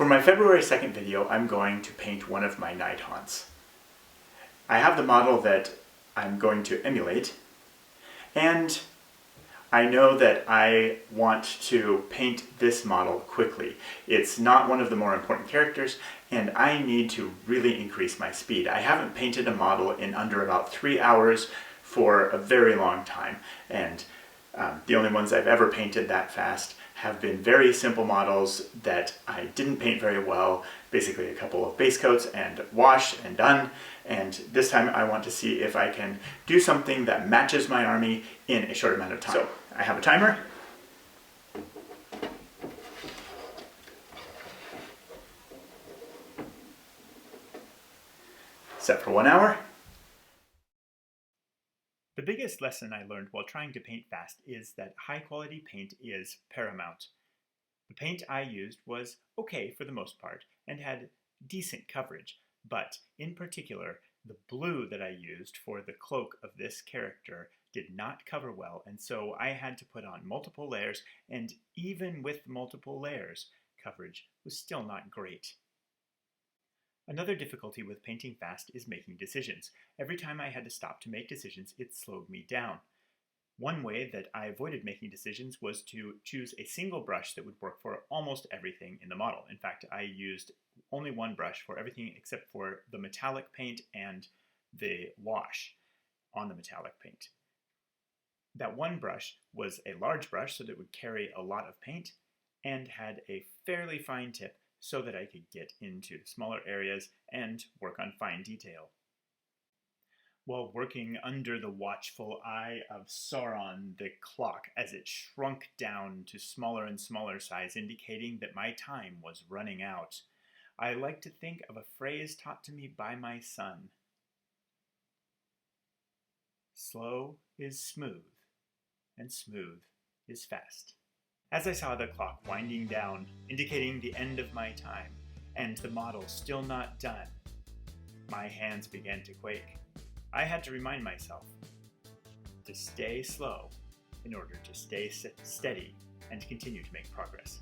For my February 2nd video, I'm going to paint one of my Nighthaunts. I have the model that I'm going to emulate, and I know that I want to paint this model quickly. It's not one of the more important characters, and I need to really increase my speed. I haven't painted a model in under about 3 hours for a very long time, and the only ones I've ever painted that fast have been very simple models that I didn't paint very well, basically a couple of base coats and wash and done. And this time I want to see if I can do something that matches my army in a short amount of time. So I have a timer. Set for 1 hour. The biggest lesson I learned while trying to paint fast is that high quality paint is paramount. The paint I used was okay for the most part and had decent coverage, but in particular, the blue that I used for the cloak of this character did not cover well, and so I had to put on multiple layers, and even with multiple layers, coverage was still not great. Another difficulty with painting fast is making decisions. Every time I had to stop to make decisions, it slowed me down. One way that I avoided making decisions was to choose a single brush that would work for almost everything in the model. In fact, I used only one brush for everything except for the metallic paint and the wash on the metallic paint. That one brush was a large brush so that it would carry a lot of paint and had a fairly fine tip so that I could get into smaller areas and work on fine detail. While working under the watchful eye of Sauron the clock as it shrunk down to smaller and smaller size, indicating that my time was running out, I like to think of a phrase taught to me by my son. Slow is smooth, and smooth is fast. As I saw the clock winding down, indicating the end of my time, and the model still not done, my hands began to quake. I had to remind myself to stay slow in order to stay steady and continue to make progress.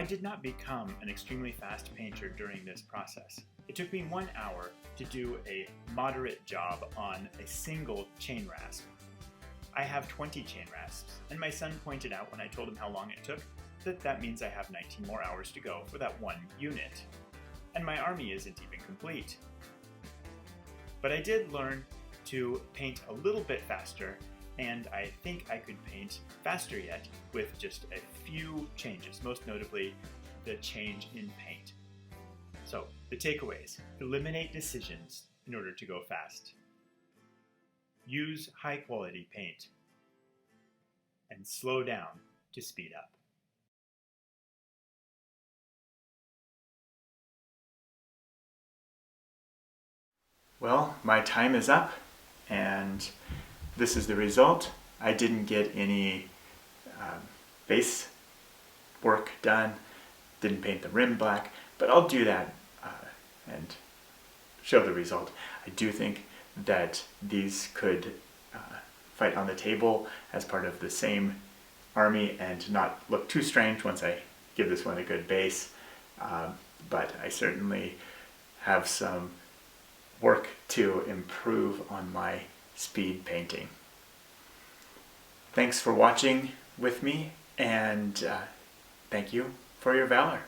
did not become an extremely fast painter during this process. It took me 1 hour to do a moderate job on a single Chainrasp. I have 20 Chainrasps, and my son pointed out when I told him how long it took that means I have 19 more hours to go for that one unit. And my army isn't even complete. But I did learn to paint a little bit faster, and I think I could paint faster yet with just a few changes, most notably the change in paint. So, the takeaways: eliminate decisions in order to go fast. Use high quality paint. And slow down to speed up. Well, my time is up, and this is the result. I didn't get any base work done, didn't paint the rim black, but I'll do that and show the result. I do think that these could fight on the table as part of the same army and not look too strange once I give this one a good base, but I certainly have some work to improve on my speed painting. Thanks for watching with me, and thank you for your valor.